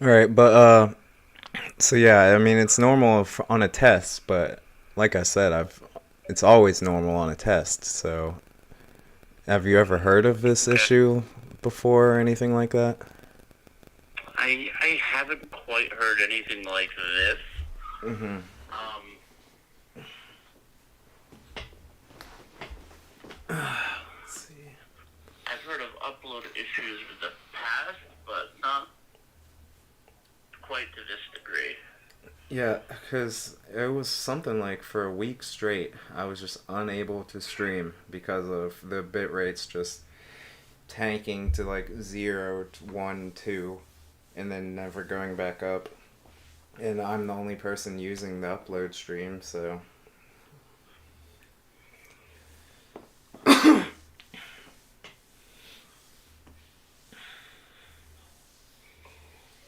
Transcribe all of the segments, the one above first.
All right, but so yeah, I mean it's normal on a test, but like I said, I've it's always normal on a test. So have you ever heard of this Okay. issue before or anything like that? I haven't quite heard anything like this. Mm-hmm. Um, Let's see. I've heard of upload issues in the past, but not quite to this degree. Yeah, because it was something like for a week straight, I was just unable to stream because of the bit rates just tanking to like 0, 1, 2, and then never going back up. And I'm the only person using the upload stream, so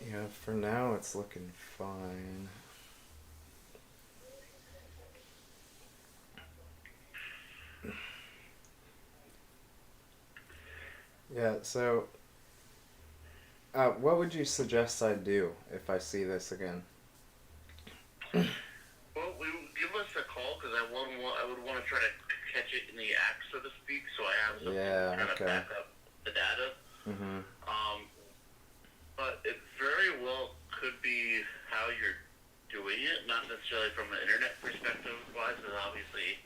yeah, for now it's looking fine. Yeah, so what would you suggest I do if I see this again? Well, give us a call because I would want to try to catch it in the act, so to speak, so I have something to Yeah, kind of okay. back up the data. Mm-hmm. Um, but it very well could be how you're doing it, not necessarily from an internet perspective wise, because obviously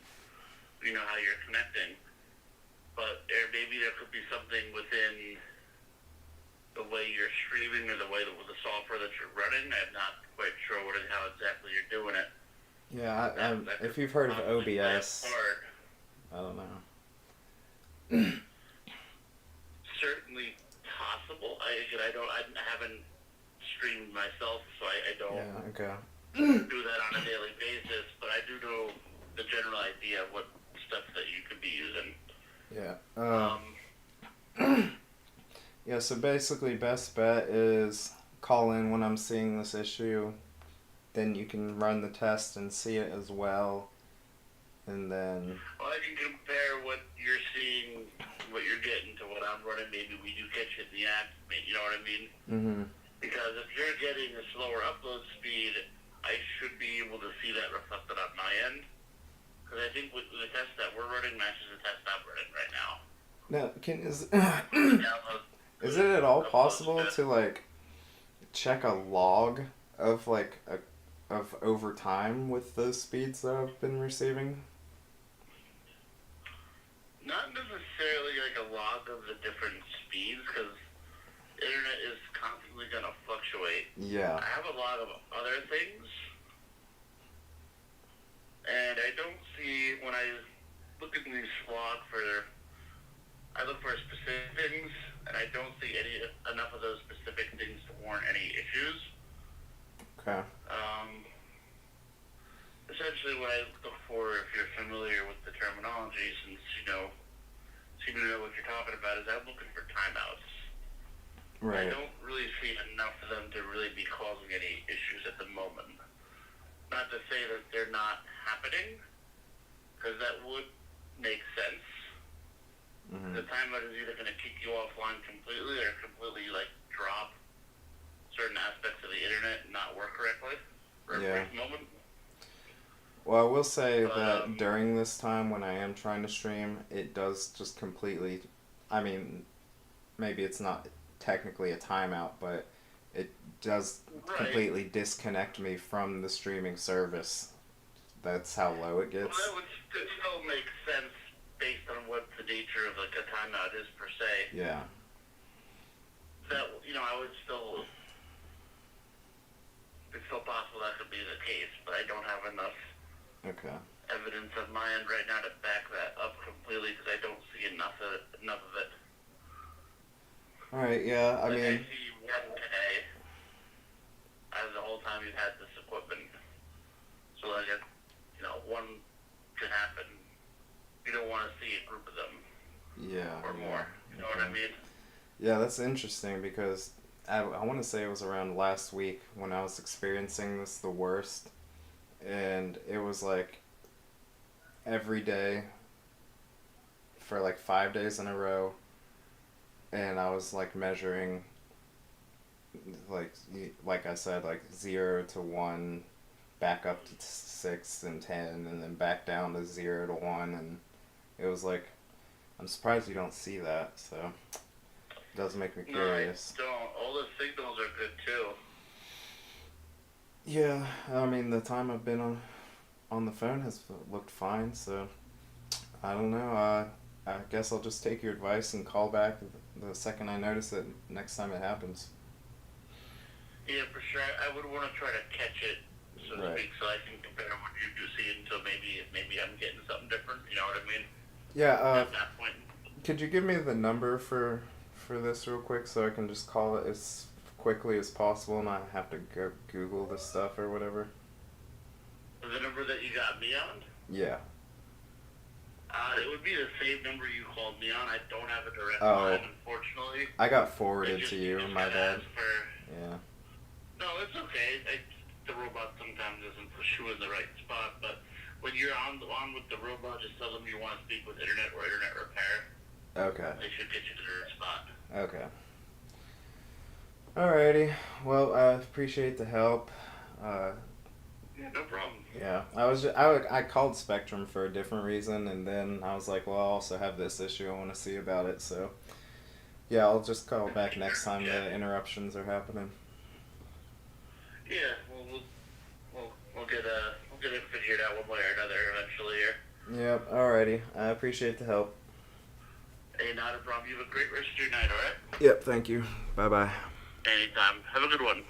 you know how you're connecting. But maybe there could be something within the way you're streaming or the way with the software that you're running. I'm not quite sure how exactly you're doing it. Yeah, That if could you've heard of possibly play a OBS, part. I don't know. Certainly possible. I haven't streamed myself, so I don't Yeah, okay. do that on a daily basis. But I do know the general idea of what stuff that you could be using. Yeah. Um, Yeah, so basically, best bet is call in when I'm seeing this issue. Then you can run the test and see it as well. And then, well, I can compare what you're seeing, what you're getting to what I'm running. Maybe we do catch it in the act. You know what I mean? mm-hmm. Because if you're getting a slower upload speed, I should be able to see that reflected on my end. Because I think with the test that we're running matches the test I'm running right now. Now, can is For the download, is it at all upload possible speed. to like check a log of like a of over time with the speeds that I've been receiving? Not necessarily like a log of the different speeds, because internet is constantly going to fluctuate. Yeah. I have a lot of other things, and I don't see when I look at these logs for I look for specific things, and I don't see enough of those specific things to warrant any issues. Okay. Um, Essentially, what I look for, if you're familiar with the terminology, since you know, seem to know what you're talking about, is I'm looking for timeouts. I Right. don't really see enough of them to really be causing any issues at the moment. Not to say that they're not happening, because that would make sense. Mm-hmm. The timeout is either going to kick you offline completely or completely like drop certain aspects of the internet and not work correctly for a Yeah. brief moment. Well, I will say But that during this time when I am trying to stream, it does just completely. I mean, maybe it's not technically a timeout, but it does right, completely disconnect me from the streaming service. That's how low it well, gets. that would still make sense based on what the nature of like a timeout is per se. Yeah. That I would still. It's still possible that could be the case, but I don't have enough Okay. evidence of my end right now to back that up completely because I don't see enough of it. Enough of it. All right. Yeah. I Like I mean, see one today as the whole time you've had this equipment. So like one can happen. You don't want to see a group of them yeah. or Yeah. more. You know what Okay. I mean? Yeah, that's interesting because I want to say it was around last week when I was experiencing this the worst, and it was like every day for like 5 days in a row, and I was like measuring like I said, like 0 to 1, back up to 6 and 10, and then back down to 0 to 1, and it was like, I'm surprised you don't see that. So it does make me curious. No, I don't. All the signals are good too. Yeah, I mean the time I've been on the phone has looked fine. So I don't know. I guess I'll just take your advice and call back the second I notice it next time it happens. Yeah, for sure. I would want to try to catch it, so to Right. speak, so I can compare what you do see until maybe I'm getting something different. You know what I mean? Yeah. At that point. Could you give me the number for this real quick so I can just call it as quickly as possible and not have to go Google this stuff or whatever? The number that you got me on? Yeah. It would be the same number you called me on. I don't have a direct Oh. line, unfortunately. I got forwarded Just- to you. just My gotta bad. ask for- Yeah. No, it's okay. The robot sometimes doesn't push you in the right spot, but when you're on with the robot, just tell them you want to speak with internet or internet repair. Okay. They should get you to the right spot. Okay. Alrighty. Well, I appreciate the help. Yeah, no problem. Yeah, I called Spectrum for a different reason, and then I was like, well, I also have this issue I want to see about it. So, yeah, I'll just call back next time the interruptions are happening. Yeah, we'll get it figured out one way or another eventually here. Yep. Alrighty. I appreciate the help. Hey, not a problem. You have a great rest of your night, alright? Yep. Thank you. Bye bye. Anytime. Have a good one.